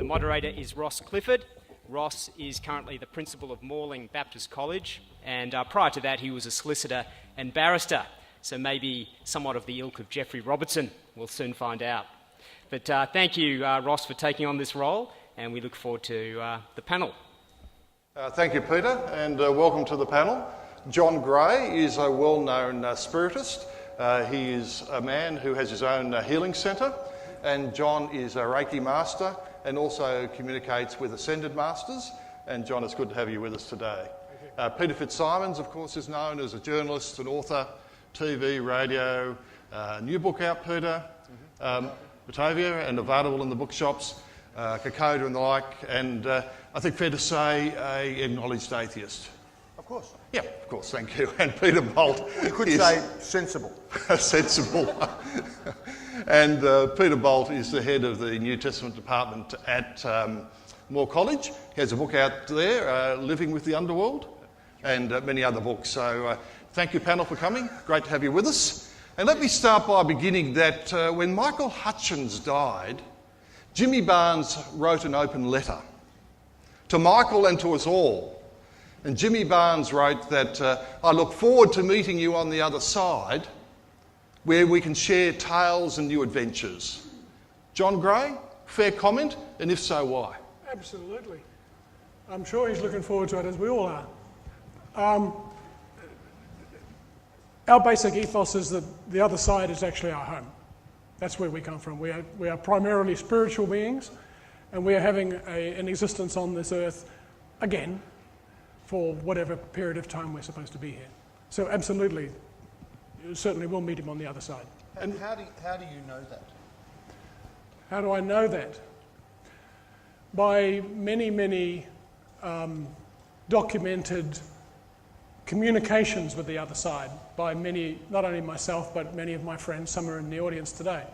moderator is Ross Clifford. Ross is currently the principal of Morling Baptist College, and prior to that he was a solicitor and barrister, so maybe somewhat of the ilk of Geoffrey Robertson. We'll soon find out. But thank you, Ross, for taking on this role, and we look forward to the panel. Thank you, Peter, and welcome to the panel. John Gray is a well-known spiritist. He is a man who has his own healing centre, and John is a Reiki master and also communicates with Ascended Masters. And John, it's good to have you with us today. Peter Fitzsimons, of course, is known as a journalist, an author, TV, radio, new book out, Peter, Batavia, and available in the bookshops, Kokoda and the like, and I think fair to say, an acknowledged atheist. Of course. Yeah, of course, thank you. And Peter Bolt. You could say sensible. Sensible. And Peter Bolt is the head of the New Testament department at Moore College. He has a book out there, Living with the Underworld, and many other books. So thank you, panel, for coming. Great to have you with us. And let me start by beginning that when Michael Hutchins died, Jimmy Barnes wrote an open letter to Michael and to us all. And Jimmy Barnes wrote that, I look forward to meeting you on the other side, where we can share tales and new adventures. John Gray, fair comment, and if so, why? Absolutely. I'm sure he's looking forward to it, as we all are. Our basic ethos is that the other side is actually our home. That's where we come from. We are primarily spiritual beings, and we are having an existence on this earth again for whatever period of time we're supposed to be here. So absolutely, you certainly will meet him on the other side. And how do you know that? How do I know that? By many documented communications with the other side, by many, not only myself, but many of my friends, some are in the audience today,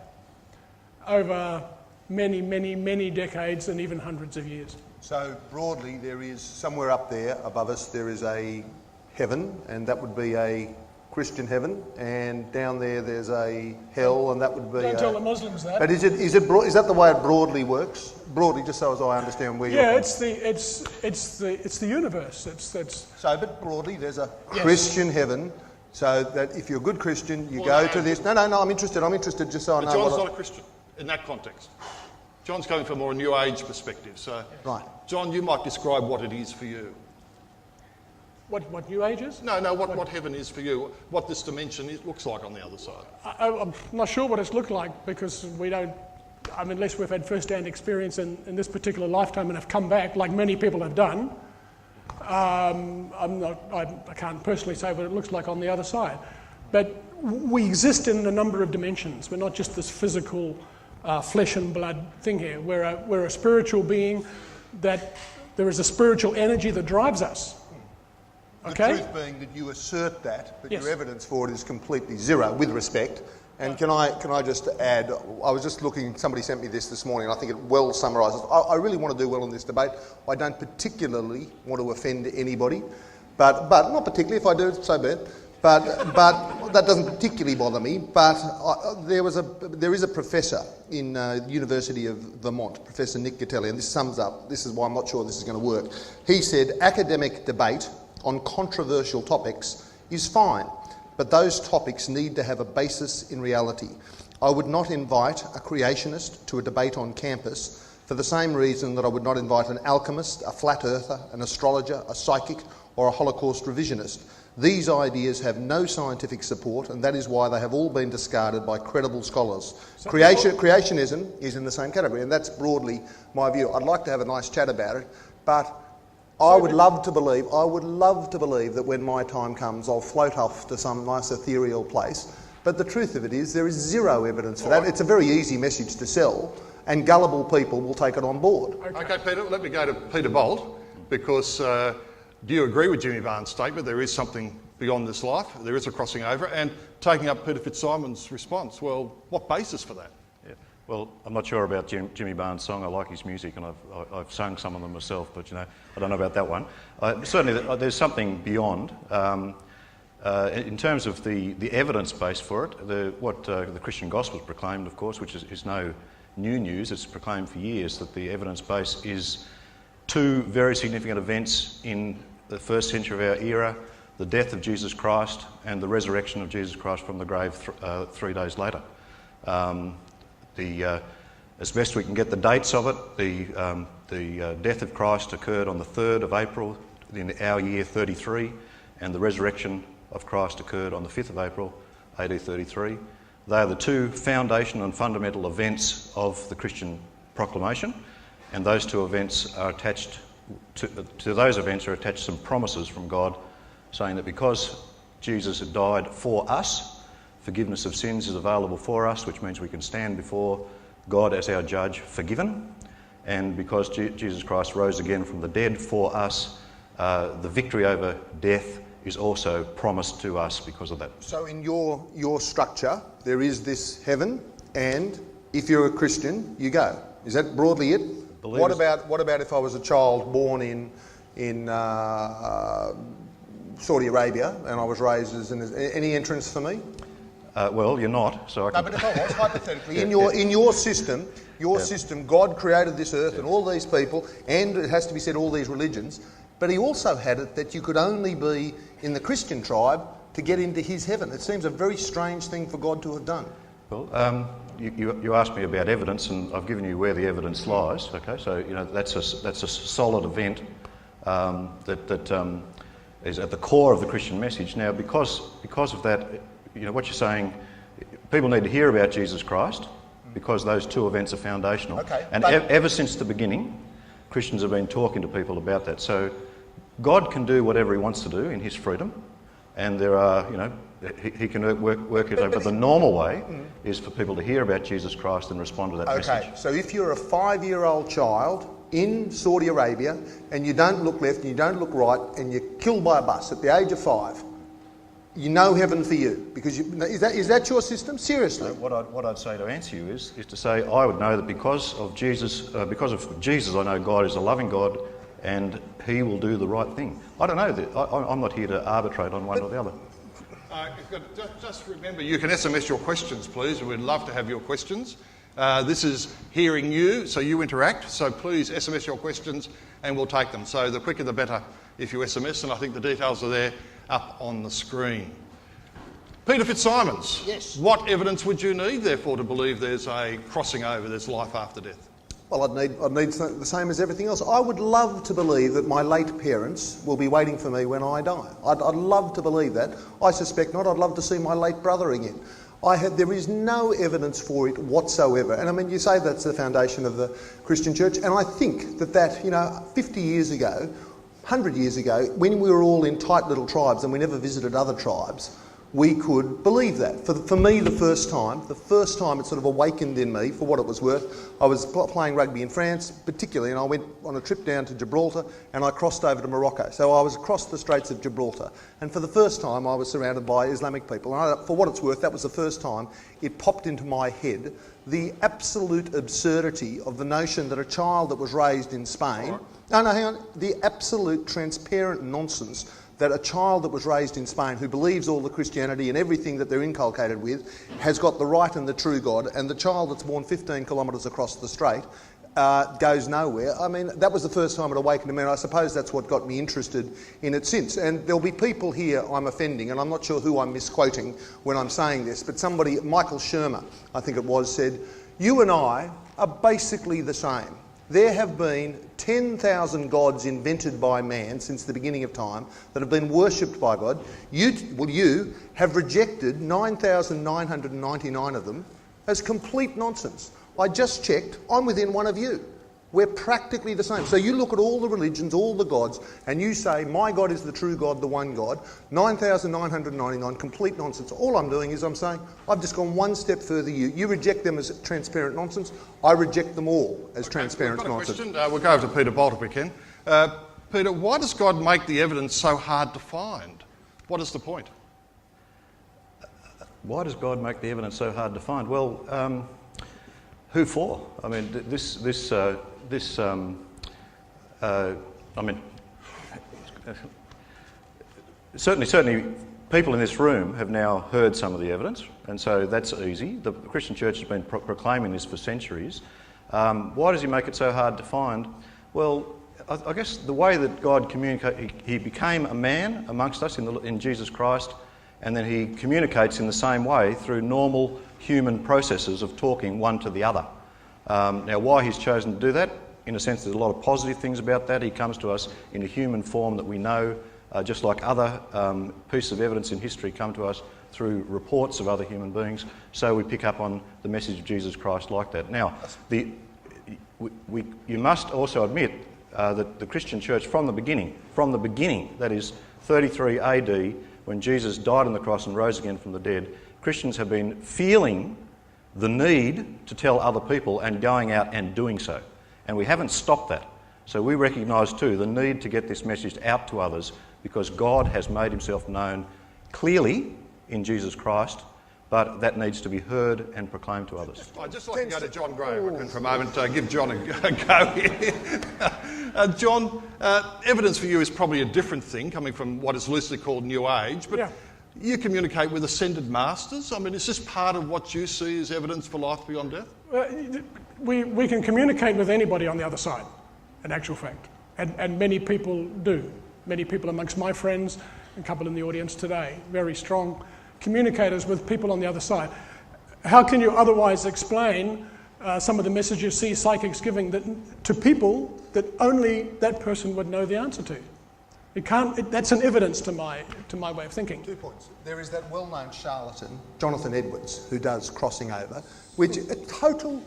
over many decades and even hundreds of years. So broadly, there is somewhere up there above us, there is a heaven, and that would be a Christian heaven, and down there's a hell, and that would be. Don't tell the Muslims that. But is that the way it broadly works? Broadly, just so as I understand where you're. Yeah, it's the universe. So, but broadly, there's a Christian heaven, so that if you're a good Christian, you go to this. No, I'm interested. Just so I know. But John's not a Christian in that context. John's coming from more a New Age perspective. So, right. John, you might describe what it is for you. What New Age is? No, what heaven is for you, what this dimension looks like on the other side. I'm not sure what it's looked like, because we don't, unless we've had first-hand experience in this particular lifetime and have come back, like many people have done, I can't personally say what it looks like on the other side. But we exist in a number of dimensions. We're not just this physical flesh and blood thing here. We're a spiritual being that there is a spiritual energy that drives us. Okay? The truth being that you assert that, but yes. Your evidence for it is completely zero, with respect. And can I just add, I was just looking, somebody sent me this morning, and I think it well summarises. I really want to do well in this debate. I don't particularly want to offend anybody, but not particularly. If I do, so be it. But that doesn't particularly bother me. But there is a professor in University of Vermont, Professor Nick Gatelli, and this sums up. This is why I'm not sure this is going to work. He said, academic debate on controversial topics is fine, but those topics need to have a basis in reality. I would not invite a creationist to a debate on campus for the same reason that I would not invite an alchemist, a flat earther, an astrologer, a psychic, or a Holocaust revisionist. These ideas have no scientific support, and that is why they have all been discarded by credible scholars. Creationism is in the same category, and that's broadly my view. I'd like to have a nice chat about it, but I would love to believe that when my time comes, I'll float off to some nice ethereal place. But the truth of it is, there is zero evidence for that. It's a very easy message to sell, and gullible people will take it on board. Okay, Peter, let me go to Peter Bolt, because do you agree with Jimmy Barnes' statement? There is something beyond this life. There is a crossing over. And taking up Peter Fitzsimons' response, well, what basis for that? Yeah. Well, I'm not sure about Jimmy Barnes' song. I like his music, and I've sung some of them myself, but I don't know about that one. Certainly, there's something beyond. In terms of the evidence base for it, what the Christian Gospels proclaimed, of course, which is no new news. It's proclaimed for years that the evidence base is two very significant events in the first century of our era: the death of Jesus Christ and the resurrection of Jesus Christ from the grave 3 days later. As best we can get the dates of it, the death of Christ occurred on the 3rd of April in our year 33, and the resurrection of Christ occurred on the 5th of April, AD 33. They are the two foundational and fundamental events of the Christian proclamation, and those two events are attached to those events are attached some promises from God, saying that because Jesus had died for us, forgiveness of sins is available for us, which means we can stand before God as our judge forgiven. And because Jesus Christ rose again from the dead for us, the victory over death is also promised to us because of that. So in your structure, there is this heaven, and if you're a Christian, you go. Is that broadly it? What about if I was a child born in Saudi Arabia and I was raised as any entrance for me? Well, you're not, so I can... No, but if I was, hypothetically, in your system, God created this earth and all these people, and it has to be said, all these religions, but he also had it that you could only be in the Christian tribe to get into his heaven. It seems a very strange thing for God to have done. Well, you asked me about evidence, and I've given you where the evidence lies. Okay, so that's a solid event that is at the core of the Christian message. Now, because of that, what you're saying, people need to hear about Jesus Christ because those two events are foundational. Okay, and ever since the beginning, Christians have been talking to people about that. So God can do whatever he wants to do in his freedom, and there are, he can work it out. But the normal way is for people to hear about Jesus Christ and respond to that message. Okay, so if you're a 5-year-old child in Saudi Arabia and you don't look left and you don't look right and you're killed by a bus at the age of 5, you know heaven for you, because is that your system? Seriously? So what I'd say to answer you is to say I would know that because of Jesus, I know God is a loving God, and he will do the right thing. I don't know that. I'm not here to arbitrate on one or the other. Just remember, you can SMS your questions, please. We'd love to have your questions. This is hearing you, so you interact. So please SMS your questions and we'll take them. So the quicker the better if you SMS, and I think the details are there up on the screen. Peter Fitzsimons. Yes. What evidence would you need, therefore, to believe there's a crossing over, there's life after death? Well, I'd need the same as everything else. I would love to believe that my late parents will be waiting for me when I die. I'd love to believe that. I suspect not. I'd love to see my late brother again. There is no evidence for it whatsoever. And I mean, you say that's the foundation of the Christian church, and I think that 50 years ago, 100 years ago, when we were all in tight little tribes and we never visited other tribes, we could believe that. For me, the first time it sort of awakened in me, for what it was worth. I was playing rugby in France, particularly, and I went on a trip down to Gibraltar and I crossed over to Morocco. So I was across the Straits of Gibraltar, and for the first time I was surrounded by Islamic people. And for what it's worth, that was the first time it popped into my head the absolute absurdity of the notion that a child that was raised in Spain... No, hang on. The absolute transparent nonsense that a child that was raised in Spain, who believes all the Christianity and everything that they're inculcated with, has got the right and the true God, and the child that's born 15 kilometres across the strait goes nowhere. I mean, that was the first time it awakened to me, and I suppose that's what got me interested in it since. And there'll be people here I'm offending, and I'm not sure who I'm misquoting when I'm saying this, but somebody, Michael Shermer, I think it was, said, "You and I are basically the same. There have been 10,000 gods invented by man since the beginning of time that have been worshipped by God. You have rejected 9,999 of them as complete nonsense. I just checked, I'm within one of you. We're practically the same. So you look at all the religions, all the gods, and you say, my God is the true God, the one God. 9,999, complete nonsense. All I'm doing is I'm saying, I've just gone one step further. You reject them as transparent nonsense. I reject them all as transparent nonsense. We'll go over to Peter Bolt if we can. Peter, why does God make the evidence so hard to find? What is the point? Why does God make the evidence so hard to find? Well, who for? I mean, certainly people in this room have now heard some of the evidence, and so that's easy. The Christian Church has been proclaiming this for centuries. Why does he make it so hard to find? Well, I guess the way that God communicates, he became a man amongst us in Jesus Christ, and then he communicates in the same way through normal human processes of talking one to the other. Now, why he's chosen to do that? In a sense, there's a lot of positive things about that. He comes to us in a human form that we know, just like other pieces of evidence in history come to us through reports of other human beings. So we pick up on the message of Jesus Christ like that. Now, you must also admit that the Christian Church from the beginning, that is 33 AD, when Jesus died on the cross and rose again from the dead, Christians have been feeling the need to tell other people and going out and doing so. And we haven't stopped that. So we recognise too the need to get this message out to others, because God has made himself known clearly in Jesus Christ, but that needs to be heard and proclaimed to others. I'd just like to go to John Graham for a moment, give John a go here. John, evidence for you is probably a different thing, coming from what is loosely called New Age, but you communicate with ascended masters. I mean, is this part of what you see as evidence for life beyond death? We can communicate with anybody on the other side, in actual fact, and many people do. Many people amongst my friends, a couple in the audience today, very strong communicators with people on the other side. How can you otherwise explain some of the messages you see psychics giving to people that only that person would know the answer to? That's an evidence to my way of thinking. 2 points. There is that well-known charlatan, Jonathan Edwards, who does crossing over, which is total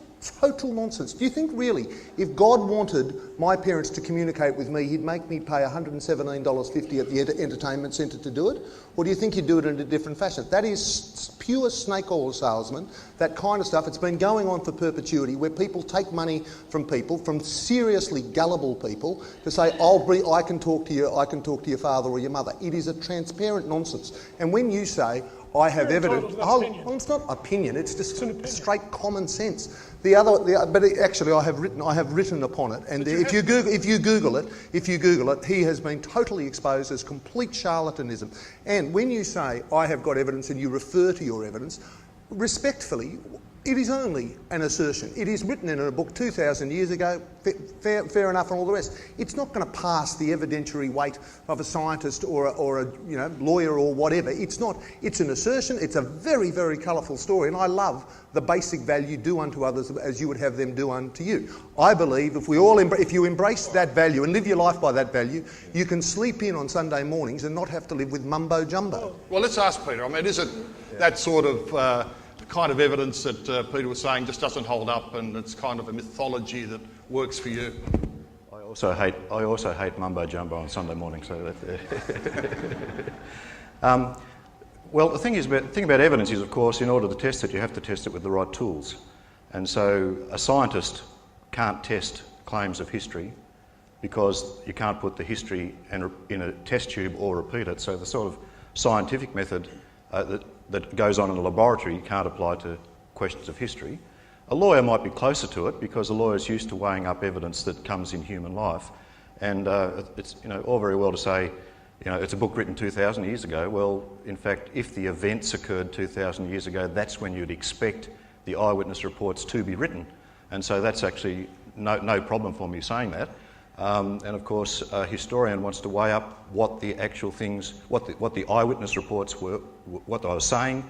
nonsense. Do you think really, if God wanted my parents to communicate with me, he'd make me pay $117.50 at the entertainment centre to do it? Or do you think he'd do it in a different fashion? That is pure snake oil salesman, that kind of stuff. It's been going on for perpetuity, where people take money from people, from seriously gullible people, to say, I can talk to your father or your mother. It is a transparent nonsense. And when you say, I have evidence. Well, it's not opinion. It's just straight common sense. Actually, I have written upon it. And if you Google it, he has been totally exposed as complete charlatanism. And when you say I have got evidence and you refer to your evidence, respectfully, it is only an assertion. It is written in a book 2,000 years ago, fair enough, and all the rest. It's not going to pass the evidentiary weight of a scientist or a lawyer or whatever. It's not. It's an assertion. It's a very, very colourful story, and I love the basic value, do unto others as you would have them do unto you. I believe if you embrace that value and live your life by that value, you can sleep in on Sunday mornings and not have to live with mumbo jumbo. Well, let's ask Peter. I mean, is it that sort of kind of evidence that Peter was saying just doesn't hold up, and it's kind of a mythology that works for you? I also hate mumbo jumbo on Sunday morning. So that. Well, the thing about evidence is, of course, in order to test it, you have to test it with the right tools, and so a scientist can't test claims of history because you can't put the history in a test tube or repeat it. So the sort of scientific method that goes on in a laboratory can't apply to questions of history. A lawyer might be closer to it because a lawyer is used to weighing up evidence that comes in human life, and it's all very well to say, it's a book written 2,000 years ago. Well, in fact, if the events occurred 2,000 years ago, that's when you'd expect the eyewitness reports to be written, and so that's actually no problem for me saying that. And of course, a historian wants to weigh up what the actual things, what the eyewitness reports were, what they were saying,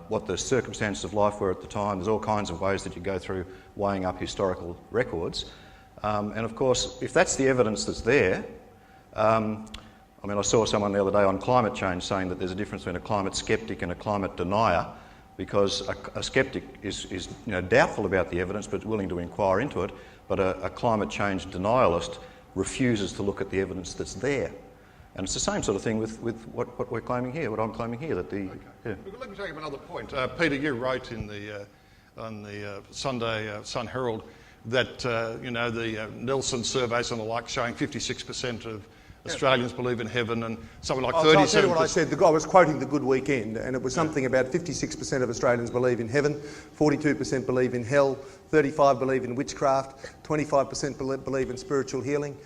what the circumstances of life were at the time. There's all kinds of ways that you go through weighing up historical records. And of course, if that's the evidence that's there, I saw someone the other day on climate change saying that there's a difference between a climate sceptic and a climate denier, because a sceptic is doubtful about the evidence but willing to inquire into it, but a climate change denialist refuses to look at the evidence that's there. And it's the same sort of thing with what we're claiming here, what I'm claiming here. Let me take up another point. Peter, you wrote on the Sunday Sun Herald that the Nelson surveys and the like showing 56% of Australians believe in heaven, and something like 37%. I'll tell you what I said. I was quoting The Good Weekend, and it was something about 56% of Australians believe in heaven, 42% believe in hell, 35% believe in witchcraft, 25% believe in spiritual healing.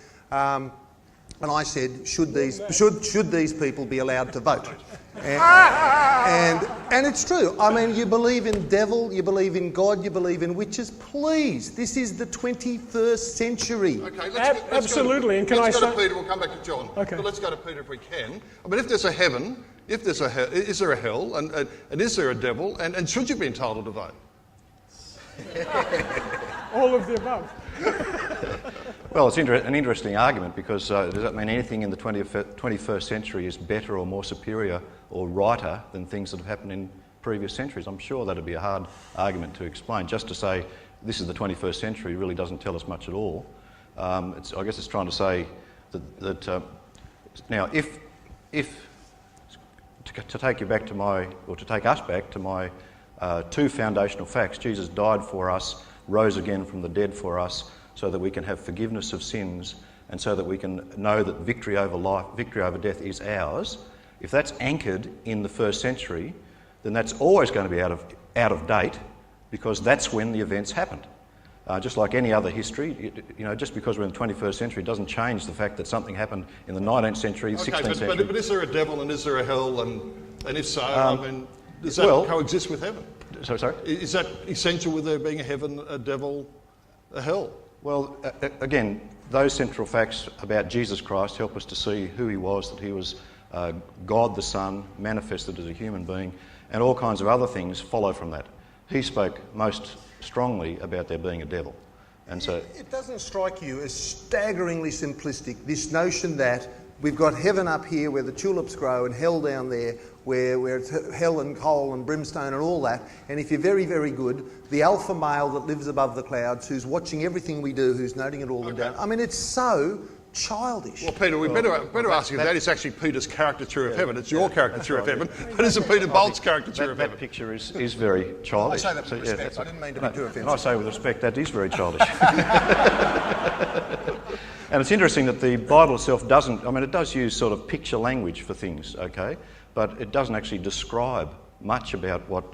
And I said, should these people be allowed to vote? And it's true. I mean, you believe in devil, you believe in God, you believe in witches. Please, this is the 21st century. Okay, Absolutely. Let's go to Peter. We'll come back to John. Okay. But let's go to Peter if we can. I mean, if there's a heaven, if there's a hell, is there a hell, and is there a devil, and should you be entitled to vote? All of the above. Well, it's an interesting argument because does that mean anything in the 21st century is better or more superior or righter than things that have happened in previous centuries? I'm sure that'd be a hard argument to explain. Just to say this is the 21st century really doesn't tell us much at all. I guess it's trying to say that now, if to take you back to to take us back to my two foundational facts: Jesus died for us, rose again from the dead for us, so that we can have forgiveness of sins and so that we can know that victory over life, victory over death is ours. If that's anchored in the first century, then that's always going to be out of date, because that's when the events happened. Just like any other history, just because we're in the 21st century doesn't change the fact that something happened in the 19th century, 16th century. But is there a devil and is there a hell, and if so, I mean, does that coexist with heaven? Sorry? Is that essential with there being a heaven, a devil, a hell? Well, again, those central facts about Jesus Christ help us to see who he was, that he was God the Son, manifested as a human being, and all kinds of other things follow from that. He spoke most strongly about there being a devil. And so it doesn't strike you as staggeringly simplistic, this notion that we've got heaven up here where the tulips grow and hell down there where it's hell and coal and brimstone and all that, and if you're very, very good, the alpha male that lives above the clouds, who's watching everything we do, who's noting it all down. I mean, it's so childish. Well, Peter, we better ask you that is actually Peter's caricature of heaven. It's your caricature of heaven, but it's Peter Bolt's caricature of heaven. That picture is very childish. I say that with respect. I didn't mean to be too offensive. And I say with respect, that is very childish. And it's interesting that the Bible itself doesn't, I mean, it does use sort of picture language for things, okay? But it doesn't actually describe much about what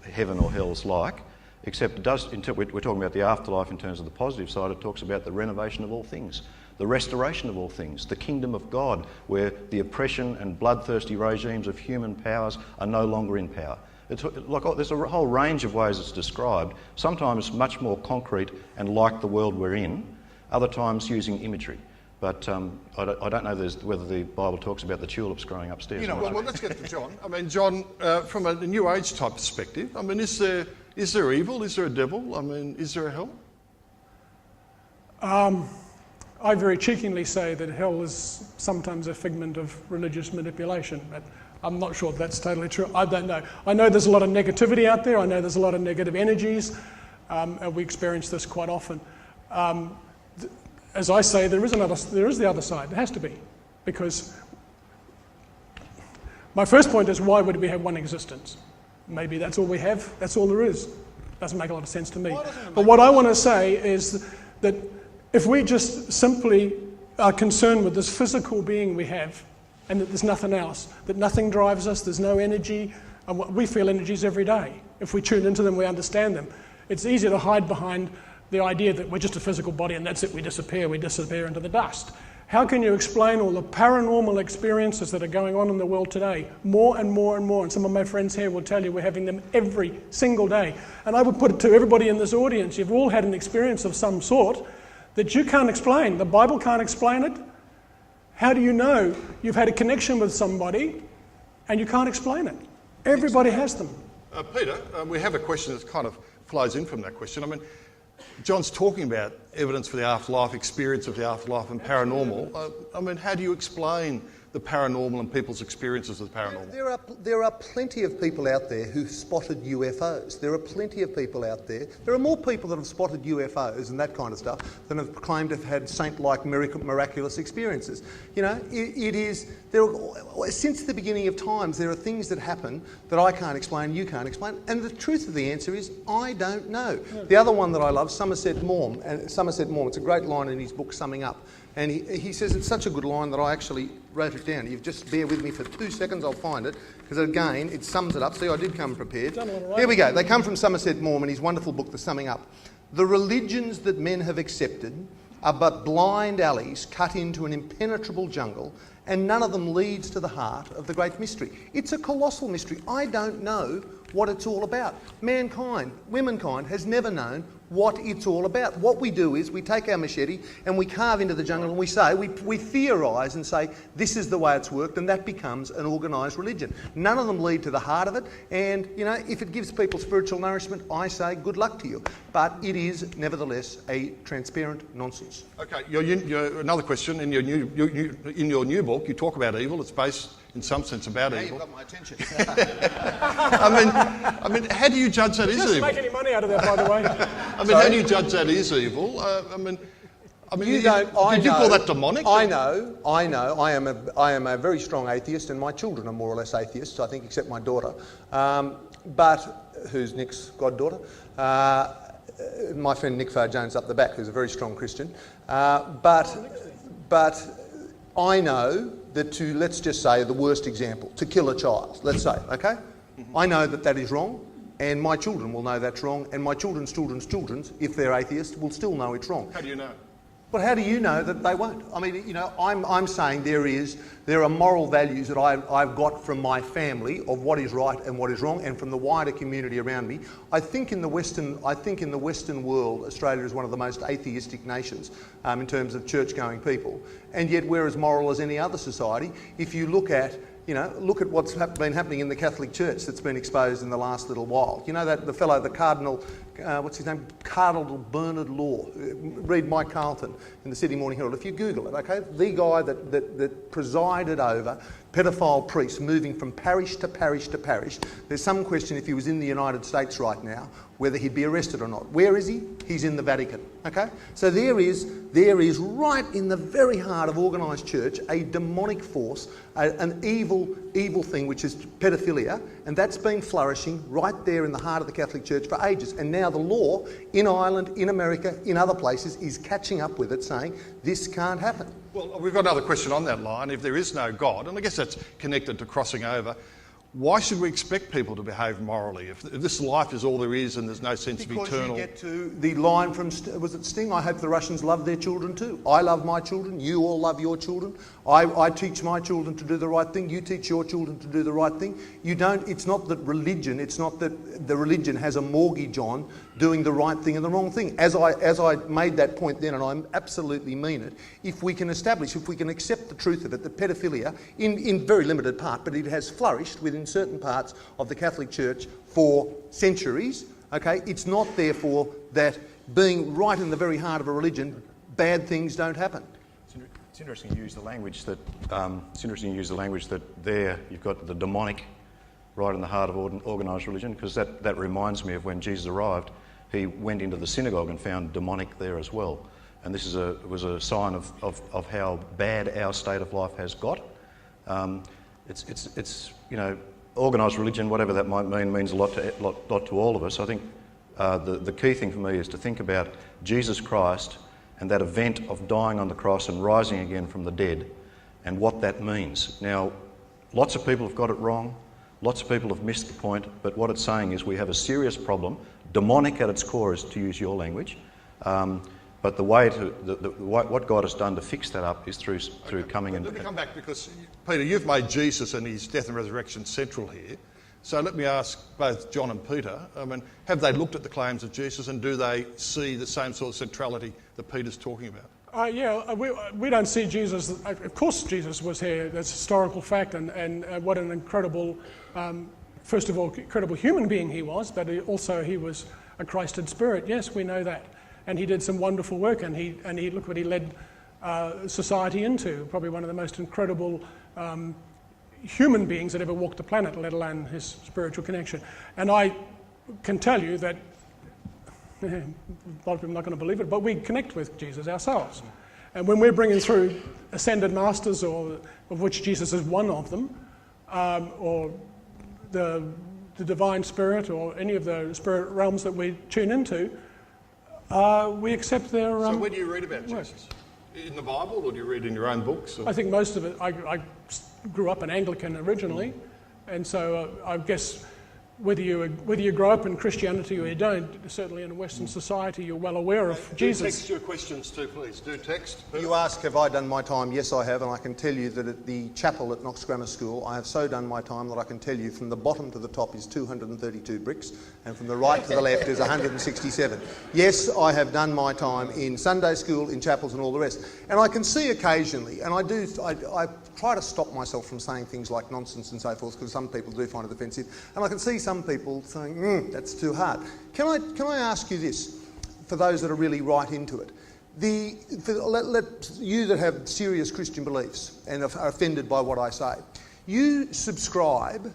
heaven or hell's like, except it does, we're talking about the afterlife in terms of the positive side. It talks about the renovation of all things, the restoration of all things, the kingdom of God, where the oppression and bloodthirsty regimes of human powers are no longer in power. It's like, there's a whole range of ways it's described, sometimes much more concrete and like the world we're in, other times using imagery. But I don't know whether the Bible talks about the tulips growing upstairs. Well, let's get to John. I mean, John, from a New Age type perspective, I mean, is there evil? Is there a devil? I mean, is there a hell? I very cheekily say that hell is sometimes a figment of religious manipulation, but I'm not sure that's totally true. I don't know. I know there's a lot of negativity out there. I know there's a lot of negative energies, and we experience this quite often. As I say, there is the other side. There has to be, because my first point is, why would we have one existence? Maybe that's all we have. That's all there is. Doesn't make a lot of sense to me. But what I want to say is that if we just simply are concerned with this physical being we have, and that there's nothing else, that nothing drives us, there's no energy, and we feel energies every day. If we tune into them, we understand them. It's easy to hide behind the idea that we're just a physical body and that's it, we disappear into the dust. How can you explain all the paranormal experiences that are going on in the world today? More and more and more, and some of my friends here will tell you we're having them every single day. And I would put it to everybody in this audience, you've all had an experience of some sort that you can't explain. The Bible can't explain it. How do you know you've had a connection with somebody and you can't explain it? Everybody has them. Peter, we have a question that kind of flows in from that question. I mean, John's talking about evidence for the afterlife, experience of the afterlife and paranormal. I mean, how do you explain the paranormal and people's experiences of the paranormal? There are plenty of people out there who've spotted UFOs. There are plenty of people out there. There are more people that have spotted UFOs and that kind of stuff than have claimed to have had saint-like miraculous experiences. You know, since the beginning of times, there are things that happen that I can't explain, you can't explain, and the truth of the answer is, I don't know. Yeah. The other one that I love, Somerset Maugham, it's a great line in his book, Summing Up. And he says it's such a good line that I actually wrote it down. You just bear with me for 2 seconds, I'll find it, because again, it sums it up. See, I did come prepared. Here we go. They come from Somerset Maugham in his wonderful book, The Summing Up. The religions that men have accepted are but blind alleys cut into an impenetrable jungle, and none of them leads to the heart of the great mystery. It's a colossal mystery. I don't know what it's all about. Mankind, womankind, has never known what it's all about. What we do is we take our machete and we carve into the jungle and we theorise and say this is the way it's worked, and that becomes an organised religion. None of them lead to the heart of it, and if it gives people spiritual nourishment, I say good luck to you. But it is nevertheless a transparent nonsense. Okay, another question. In your new book, you talk about evil. It's based in some sense about Now evil. you've got my attention. I mean, how do you judge that is Doesn't evil? make any money out of that, by the way. I mean, how do you judge that is evil? I mean, You don't. I did you know, call that demonic? I know. I am a very strong atheist, and my children are more or less atheists, I think, except my daughter, but who's Nick's goddaughter. My friend Nick Farr-Jones up the back, who's a very strong Christian. But I know that let's just say the worst example, to kill a child, let's say, okay? I know that is wrong, and my children will know that's wrong, and my children's children's children, if they're atheists, will still know it's wrong. How do you know? But how do you know that they won't? I mean, I'm saying there are moral values that I've got from my family of what is right and what is wrong, and from the wider community around me. I think in the Western world, Australia is one of the most atheistic nations in terms of church-going people, and yet we're as moral as any other society. If you look at what's been happening in the Catholic Church that's been exposed in the last little while. You know that the fellow, the Cardinal, what's his name? Cardinal Bernard Law. Read Mike Carlton in the Sydney Morning Herald. If you Google it, okay, the guy that presided over pedophile priests moving from parish to parish to parish. There's some question if he was in the United States right now whether he'd be arrested or not. Where is he? He's in the Vatican. Okay, so there is right in the very heart of organised church a demonic force, an evil thing which is pedophilia, and that's been flourishing right there in the heart of the Catholic Church for ages. And now the law in Ireland, in America, in other places is catching up with it, saying this can't happen. Well, we've got another question on that line. If there is no God, and I guess that's connected to crossing over, why should we expect people to behave morally? If this life is all there is and there's no sense of eternal... Because you get to the line from, was it Sting? I hope the Russians love their children too. I love my children. You all love your children. I teach my children to do the right thing. You teach your children to do the right thing. It's not that the religion has a mortgage on doing the right thing and the wrong thing. As I made that point then, and I absolutely mean it, if we can accept the truth of it, that pedophilia, in very limited part, but it has flourished within certain parts of the Catholic Church for centuries, okay, it's not therefore that being right in the very heart of a religion, bad things don't happen. It's interesting you use the language that. There you've got the demonic right in the heart of organised religion, because that reminds me of when Jesus arrived. He went into the synagogue and found demonic there as well, and this was a sign of how bad our state of life has got. It's organised religion, whatever that might mean, means a lot to all of us. I think the key thing for me is to think about Jesus Christ and that event of dying on the cross and rising again from the dead, and what that means. Now, lots of people have got it wrong, lots of people have missed the point, but what it's saying is we have a serious problem, demonic at its core, is to use your language, but the way what God has done to fix that up is through coming and... Let me come back, because, Peter, you've made Jesus and his death and resurrection central here. So let me ask both John and Peter, have they looked at the claims of Jesus, and do they see the same sort of centrality that Peter's talking about? We don't see Jesus. Of course, Jesus was here. That's a historical fact, and what an incredible, first of all, incredible human being he was, but he was a Christ in spirit. Yes, we know that, and he did some wonderful work, and he look what he led society into. Probably one of the most incredible human beings that ever walked the planet, let alone his spiritual connection. And I can tell you that a lot of people are not going to believe it, but we connect with Jesus ourselves. And when we're bringing through ascended masters, or of which Jesus is one of them, or the divine spirit, or any of the spirit realms that we tune into, we accept their So where do you read about Jesus? In the Bible, or do you read in your own books? Or? I think most of it, I grew up an Anglican originally, and so I guess whether you grow up in Christianity or you don't, certainly in Western society, you're well aware of Jesus. Do text your questions too, please. Do text. You ask, have I done my time? Yes, I have, and I can tell you that at the chapel at Knox Grammar School, I have so done my time that I can tell you from the bottom to the top is 232 bricks, and from the right to the left is 167. Yes, I have done my time in Sunday school, in chapels and all the rest. And I can see occasionally, and I try to stop myself from saying things like nonsense and so forth, because some people do find it offensive, and I can see some people saying, that's too hard. Can I ask you this, for those that are really right into it? Let you that have serious Christian beliefs and are offended by what I say, you subscribe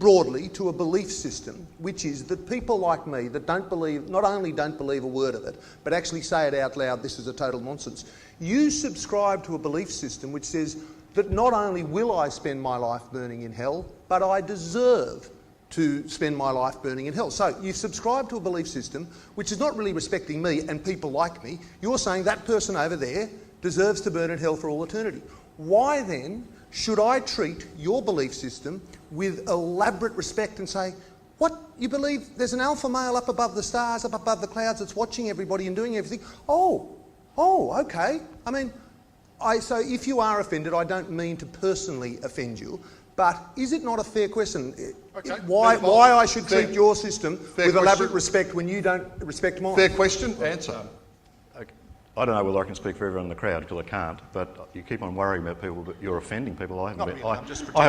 broadly to a belief system which is that people like me that don't believe, not only don't believe a word of it, but actually say it out loud, this is a total nonsense. You subscribe to a belief system which says that not only will I spend my life burning in hell, but I deserve to spend my life burning in hell. So you subscribe to a belief system which is not really respecting me and people like me. You're saying that person over there deserves to burn in hell for all eternity. Why then should I treat your belief system with elaborate respect and say, what, you believe there's an alpha male up above the stars, up above the clouds that's watching everybody and doing everything? Oh, okay. I mean, so if you are offended, I don't mean to personally offend you, but is it not a fair question? Okay. Why I should treat your system with elaborate respect when you don't respect mine? Fair question, answer. Okay. I don't know whether I can speak for everyone in the crowd, because I can't, but you keep on worrying about people, but you're offending people. I haven't felt well, I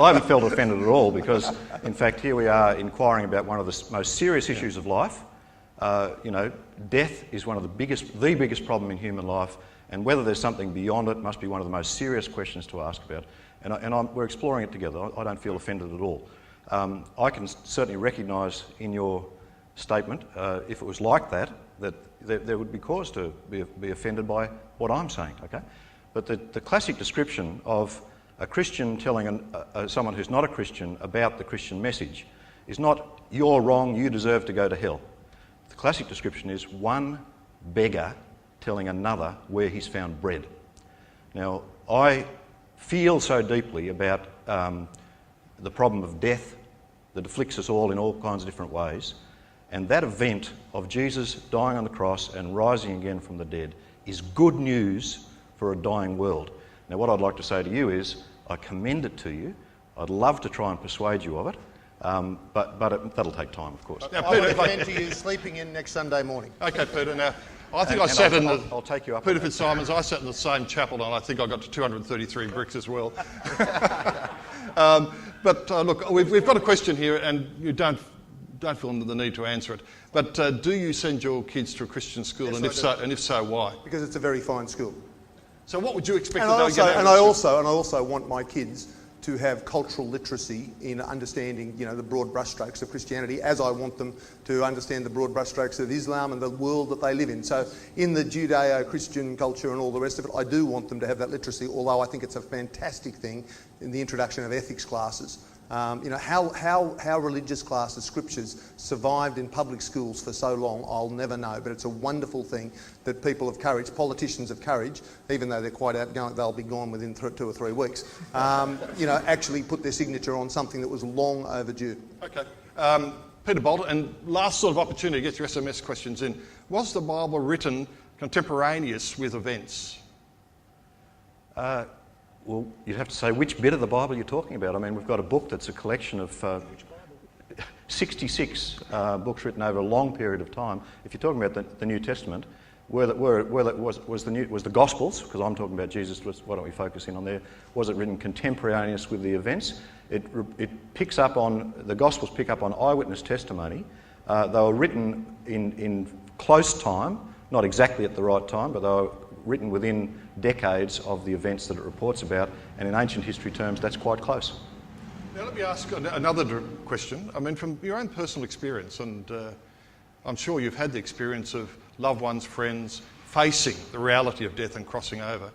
haven't felt offended at all, because in fact here we are inquiring about one of the most serious issues of life. Death is one of the biggest problem in human life, and whether there's something beyond it must be one of the most serious questions to ask about. We're exploring it together. I don't feel offended at all. I can certainly recognise in your statement, if it was like that there would be cause to be offended by what I'm saying, okay? But the classic description of a Christian telling someone who's not a Christian about the Christian message is not, you're wrong, you deserve to go to hell. The classic description is one beggar telling another where he's found bread. Now, I feel so deeply about the problem of death that afflicts us all in all kinds of different ways, and that event of Jesus dying on the cross and rising again from the dead is good news for a dying world. Now, what I'd like to say to you is, I commend it to you. I'd love to try and persuade you of it, but that'll take time, of course. Now, Peter, I recommend to you sleeping in next Sunday morning. Okay, Peter, now, I think I'll take you up. Peter Fitzsimons, I sat in the same chapel and I think I got to 233 bricks as well. Look, we've got a question here, and you don't feel the need to answer it. But do you send your kids to a Christian school, Yes, and if so, why? Because it's a very fine school. So what would you expect? And I also want my kids to have cultural literacy in understanding, the broad brushstrokes of Christianity, as I want them to understand the broad brushstrokes of Islam and the world that they live in. So in the Judeo-Christian culture and all the rest of it, I do want them to have that literacy, although I think it's a fantastic thing in the introduction of ethics classes. How religious classes, scriptures, survived in public schools for so long, I'll never know. But it's a wonderful thing that people of courage, politicians of courage, even though they're quite outgoing, they'll be gone within 2 or 3 weeks, actually put their signature on something that was long overdue. Okay. Peter Bolt, and last sort of opportunity to get your SMS questions in. Was the Bible written contemporaneous with events? Well, you'd have to say which bit of the Bible you're talking about. I mean, we've got a book that's a collection of 66 books written over a long period of time. If you're talking about the New Testament, where was the Gospels, because I'm talking about Jesus, why don't we focus in on there? Was it written contemporaneous with the events? It picks up on, the Gospels pick up on eyewitness testimony. They were written in close time, not exactly at the right time, but they were written within decades of the events that it reports about, and in ancient history terms, that's quite close. Now let me ask another question. I mean, from your own personal experience, and I'm sure you've had the experience of loved ones, friends, facing the reality of death and crossing over.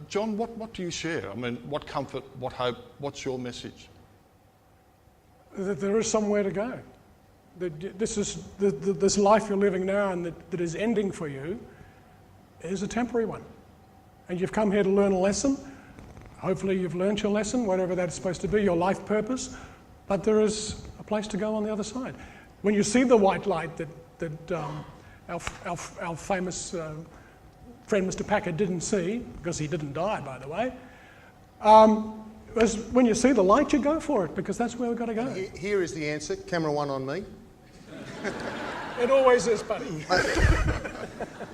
John, what do you share? I mean, what comfort, what hope, what's your message? That there is somewhere to go. That this life you're living now and that is ending for you is a temporary one. And you've come here to learn a lesson. Hopefully you've learnt your lesson, whatever that's supposed to be, your life purpose. but there is a place to go on the other side. When you see the white light that our famous friend Mr. Packer didn't see, because he didn't die, by the way, when you see the light, you go for it, because that's where we've got to go. Here is the answer. Camera one on me. It always is, buddy.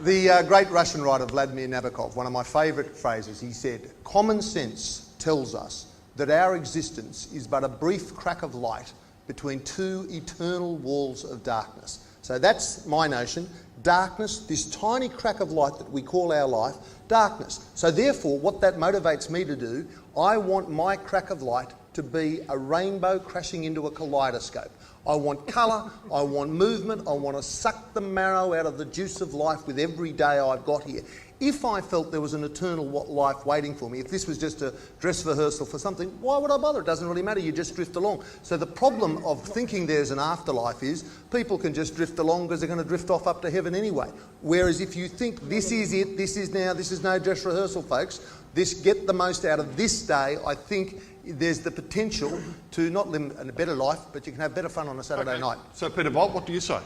The great Russian writer Vladimir Nabokov, one of my favourite phrases, he said, "Common sense tells us that our existence is but a brief crack of light between two eternal walls of darkness." So that's my notion. Darkness, this tiny crack of light that we call our life, darkness. So therefore, what that motivates me to do, I want my crack of light to be a rainbow crashing into a kaleidoscope. I want colour, I want movement, I want to suck the marrow out of the juice of life with every day I've got here. If I felt there was an eternal life waiting for me, if this was just a dress rehearsal for something, why would I bother? It doesn't really matter, you just drift along. So the problem of thinking there's an afterlife is people can just drift along because they're going to drift off up to heaven anyway. Whereas if you think this is it, this is now, this is no dress rehearsal, folks, get the most out of this day, I think there's the potential to not live a better life, but you can have better fun on a Saturday night. So Peter Bolt, what do you say?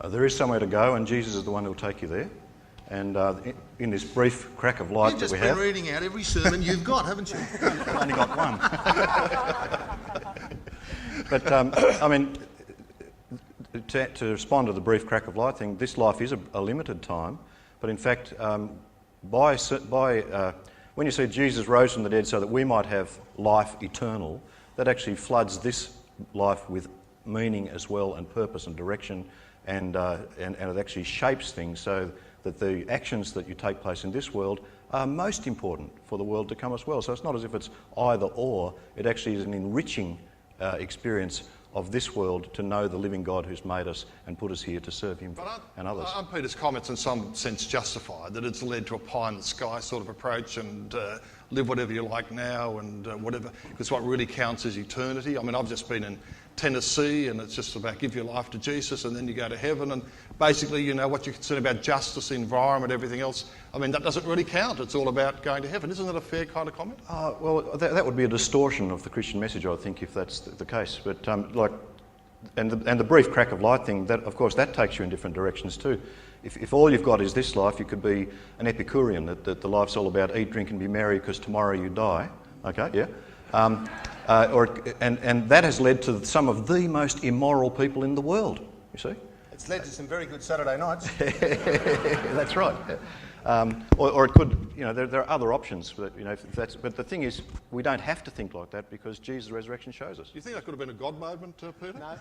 There is somewhere to go, and Jesus is the one who'll take you there. And in this brief crack of light that we have... You've just been reading out every sermon you've got, haven't you? I've only got one. But, I mean, to respond to the brief crack of light thing, this life is a limited time. But in fact, when you see Jesus rose from the dead so that we might have life eternal, that actually floods this life with meaning as well, and purpose and direction, and it actually shapes things so that the actions that you take place in this world are most important for the world to come as well. So it's not as if it's either or, it actually is an enriching experience of this world to know the living God who's made us and put us here to serve him and others. Aren't Peter's comments in some sense justified, that it's led to a pie-in-the-sky sort of approach and live whatever you like now and whatever, because what really counts is eternity? I mean, I've just been in Tennessee and it's just about give your life to Jesus and then you go to heaven, and basically, you know, what you're concerned about, justice, environment, everything else, I mean, that doesn't really count. It's all about going to heaven. Isn't that a fair kind of comment? Well, that would be a distortion of the Christian message, I think, if that's the case. But the brief crack of light thing, that of course that takes you in different directions too. If all you've got is this life, you could be an Epicurean, that the life's all about eat, drink and be merry because tomorrow you die. Okay, yeah. And that has led to some of the most immoral people in the world, you see. It's led to some very good Saturday nights. That's right. Or it could, you know, there are other options. But, you know, but the thing is, we don't have to think like that because Jesus' resurrection shows us. Do you think that could have been a God moment, Peter? No.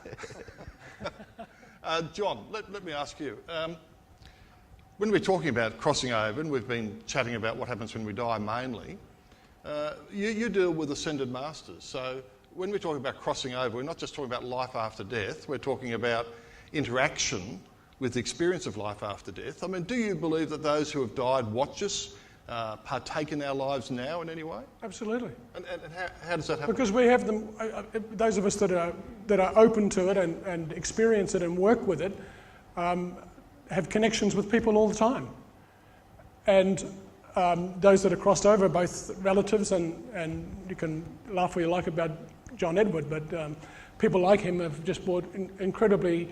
John, let me ask you. When we're talking about crossing over, and we've been chatting about what happens when we die mainly, you deal with ascended masters. So when we're talking about crossing over, we're not just talking about life after death, we're talking about interaction with the experience of life after death. I mean, do you believe that those who have died watch us, partake in our lives now in any way? Absolutely. And how does that happen? Because we have them, those of us that are open to it and experience it and work with it, have connections with people all the time. And those that are crossed over, both relatives and you can laugh what you like about John Edward, but people like him have just brought incredibly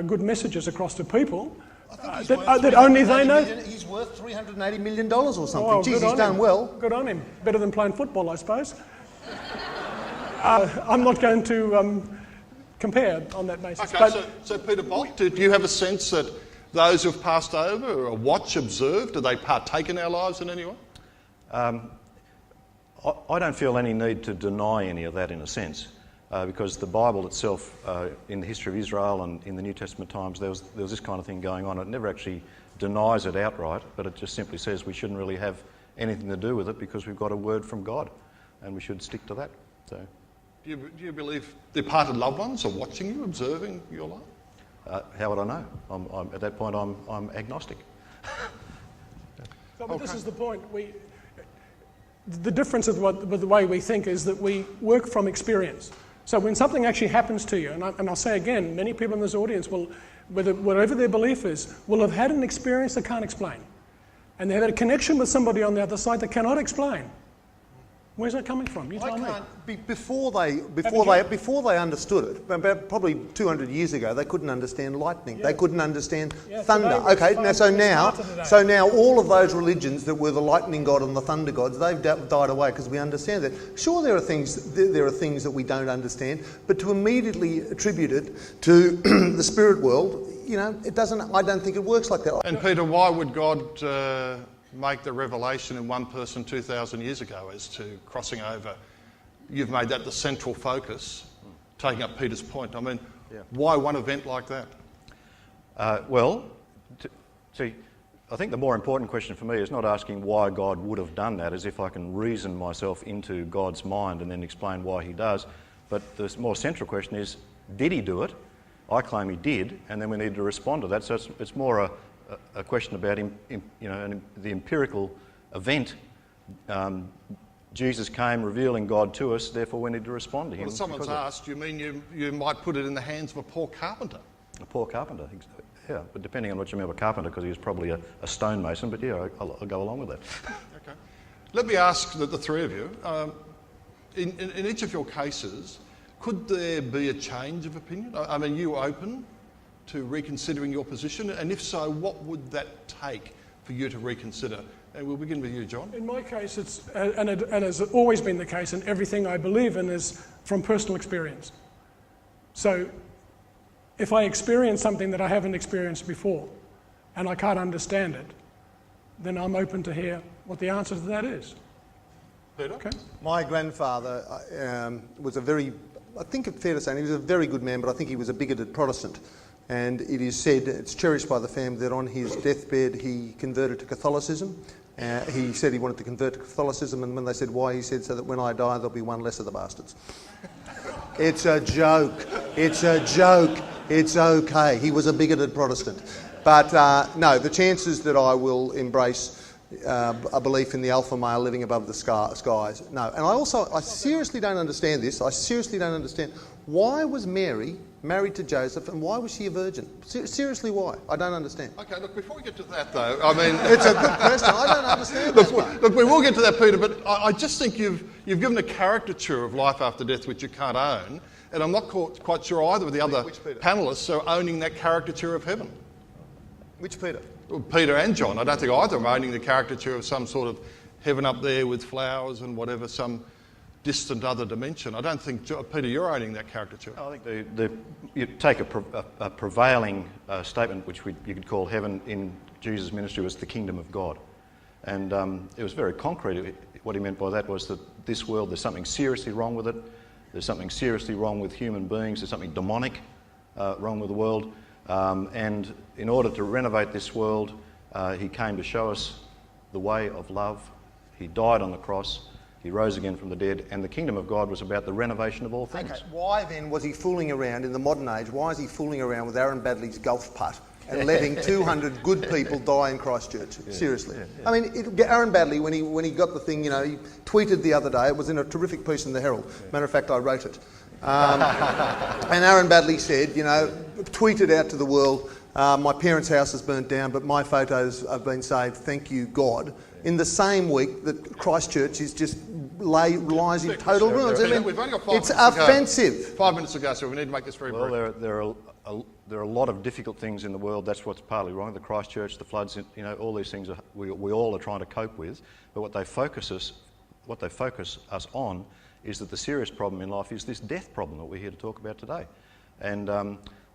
good messages across to people that only they know. He's worth $380 million or something. Oh, Jeez, he's done well. Good on him. Better than playing football, I suppose. I'm not going to compare on that basis. Okay, so Peter Bolt, do you have a sense that those who have passed over or watch, observe, do they partake in our lives in any way? I don't feel any need to deny any of that in a sense. Because the Bible itself, in the history of Israel and in the New Testament times, there was this kind of thing going on. It never actually denies it outright, but it just simply says we shouldn't really have anything to do with it because we've got a word from God, and we should stick to that. So, do you believe departed loved ones are watching you, observing your life? How would I know? At that point, I'm agnostic. But this is the point. The difference with the way we think is that we work from experience. So when something actually happens to you, and I'll say again, many people in this audience will, whatever their belief is, will have had an experience they can't explain. And they've had a connection with somebody on the other side that cannot explain. Where's that coming from? You tell me. Before they understood it, about probably 200 years ago, they couldn't understand lightning. Yeah. They couldn't understand Yeah, thunder. today we're Okay, far now smarter so today. now all of those religions that were the lightning god and the thunder gods, they've died away because we understand that. Sure, there are things that we don't understand, but to immediately attribute it to the spirit world, it doesn't. I don't think it works like that. And Peter, why would God make the revelation in one person 2,000 years ago as to crossing over? You've made that the central focus, taking up Peter's point. I mean, why one event like that? I think the more important question for me is not asking why God would have done that, as if I can reason myself into God's mind and then explain why he does. But the more central question is, did he do it? I claim he did, and then we need to respond to that. So it's more a question about the empirical event. Jesus came revealing God to us, therefore we need to respond to him. Well, if someone's asked, you mean you might put it in the hands of a poor carpenter? A poor carpenter, yeah, but depending on what you mean by carpenter, because he was probably a stonemason, but yeah, I'll go along with that. Okay. Let me ask the three of you, in each of your cases, could there be a change of opinion? I mean, are you open to reconsidering your position? And if so, what would that take for you to reconsider? And we'll begin with you, John. In my case, it has always been the case, and everything I believe in is from personal experience. So if I experience something that I haven't experienced before and I can't understand it, then I'm open to hear what the answer to that is. Peter? Okay. My grandfather was I think it's fair to say, he was a very good man, but I think he was a bigoted Protestant. And it is said, it's cherished by the family, that on his deathbed he converted to Catholicism. He said he wanted to convert to Catholicism, and when they said why, he said, so that when I die there'll be one less of the bastards. It's a joke. It's a joke. It's okay. He was a bigoted Protestant. But no, the chances that I will embrace a belief in the alpha male living above the skies, no. And I seriously don't understand this. I seriously don't understand. Why was Mary married to Joseph, and why was she a virgin? Seriously, why? I don't understand. Okay, look, before we get to that, though, I mean... It's a good question. I don't understand Look, we will get to that, Peter, but I just think you've given a caricature of life after death which you can't own, and I'm not quite sure either of the other panellists are owning that caricature of heaven. Which Peter? Well, Peter and John. I don't think either are owning the caricature of some sort of heaven up there with flowers and whatever, some distant other dimension. I don't think, Peter, you're owning that caricature. I think you take a prevailing statement, which you could call heaven in Jesus' ministry, was the kingdom of God. And it was very concrete. What he meant by that was that this world, there's something seriously wrong with it. There's something seriously wrong with human beings. There's something demonic wrong with the world. And in order to renovate this world, he came to show us the way of love. He died on the cross. He rose again from the dead, and the kingdom of God was about the renovation of all things. Okay, why then was he fooling around in the modern age? Why is he fooling around with Aaron Badley's golf putt and letting 200 good people die in Christchurch? Seriously. I mean, Aaron Badley, when he got the thing, he tweeted the other day, it was in a terrific piece in the Herald. Matter of fact, I wrote it. And Aaron Badley said, tweeted out to the world, my parents' house has burnt down, but my photos have been saved, thank you, God. In the same week that Christchurch is just lies in total ruins. I mean, We've only got 5 it's minutes to go. offensive. 5 minutes to go, so we need to make this very brief. Well, there are a lot of difficult things in the world. That's what's partly wrong. The Christchurch, the floods, all these things we all are trying to cope with. But what they focus us on is that the serious problem in life is this death problem that we're here to talk about today. And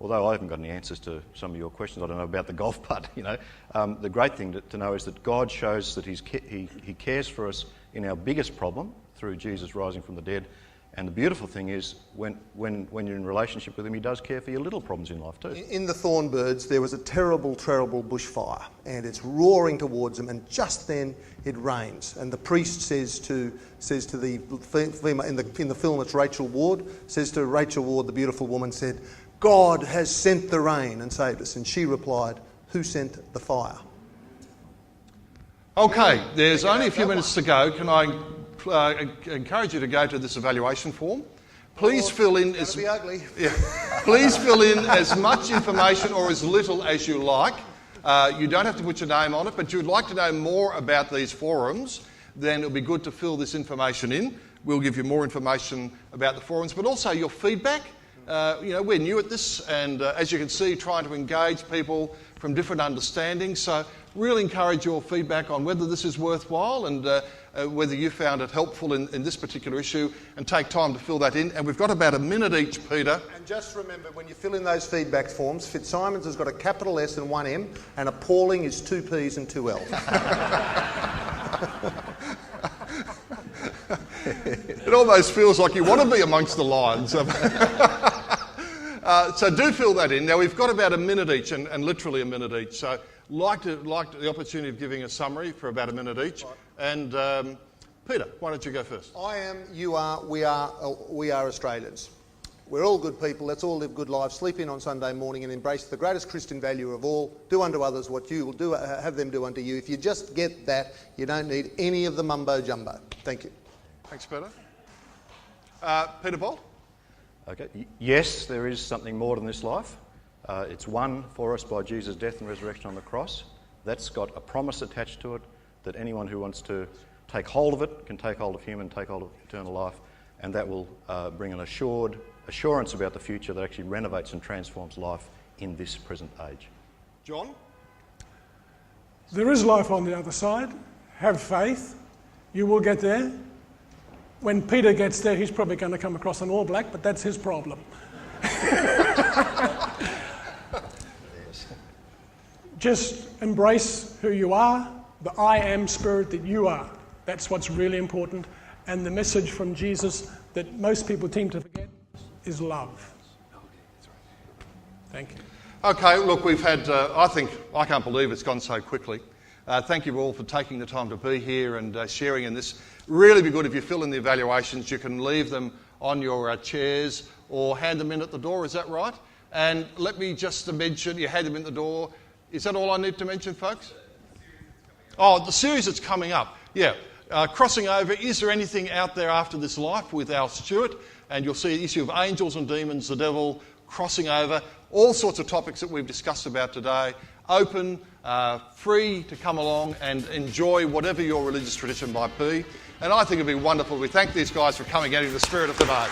although I haven't got any answers to some of your questions, I don't know about the golf putt, the great thing to know is that God shows that he cares for us in our biggest problem through Jesus rising from the dead. And the beautiful thing is when you're in relationship with him, he does care for your little problems in life too. In the Thornbirds, there was a terrible, terrible bushfire, and it's roaring towards them, and just then it rains. And the priest says to the female, in the film it's Rachel Ward, says to Rachel Ward, the beautiful woman, said, God has sent the rain and saved us. And she replied, who sent the fire? Okay, there's only a few minutes to go. Can I encourage you to go to this evaluation form? Please fill in It's going to be ugly. Please fill in as much information or as little as you like. You don't have to put your name on it, but you'd like to know more about these forums, then it'll be good to fill this information in. We'll give you more information about the forums, but also your feedback. We're new at this, and as you can see, trying to engage people from different understandings. So really encourage your feedback on whether this is worthwhile and whether you found it helpful in this particular issue, and take time to fill that in. And we've got about a minute each, Peter. And just remember, when you fill in those feedback forms, Fitzsimons has got a capital S and one M, and appalling is 2 P's and 2 L's. It almost feels like you want to be amongst the lions. So do fill that in. Now, we've got about a minute each, and literally a minute each. So like the opportunity of giving a summary for about a minute each. Right. And Peter, why don't you go first? I am, you are, we are Australians. We're all good people. Let's all live good lives. Sleep in on Sunday morning and embrace the greatest Christian value of all. Do unto others what you will do, have them do unto you. If you just get that, you don't need any of the mumbo jumbo. Thank you. Thanks, Peter. Peter Bolt? Okay. Yes, there is something more than this life. It's won for us by Jesus' death and resurrection on the cross. That's got a promise attached to it that anyone who wants to take hold of it can take hold of him and take hold of eternal life, and that will bring an assurance about the future that actually renovates and transforms life in this present age. John? There is life on the other side. Have faith. You will get there. When Peter gets there, he's probably going to come across an All Black, but that's his problem. Just embrace who you are, the I am spirit that you are. That's what's really important. And the message from Jesus that most people tend to forget is love. Thank you. Okay, look, we've had, I can't believe it's gone so quickly. Thank you all for taking the time to be here and sharing in this. Really be good if you fill in the evaluations. You can leave them on your chairs or hand them in at the door, is that right? And let me just mention, you hand them in the door. Is that all I need to mention, folks? Oh, the series that's coming up. Yeah. Crossing over, is there anything out there after this life with Al Stewart? And you'll see the issue of angels and demons, the devil, crossing over, all sorts of topics that we've discussed about today. Open, free to come along and enjoy whatever your religious tradition might be. And I think it'd be wonderful. We thank these guys for coming out in the spirit of the day.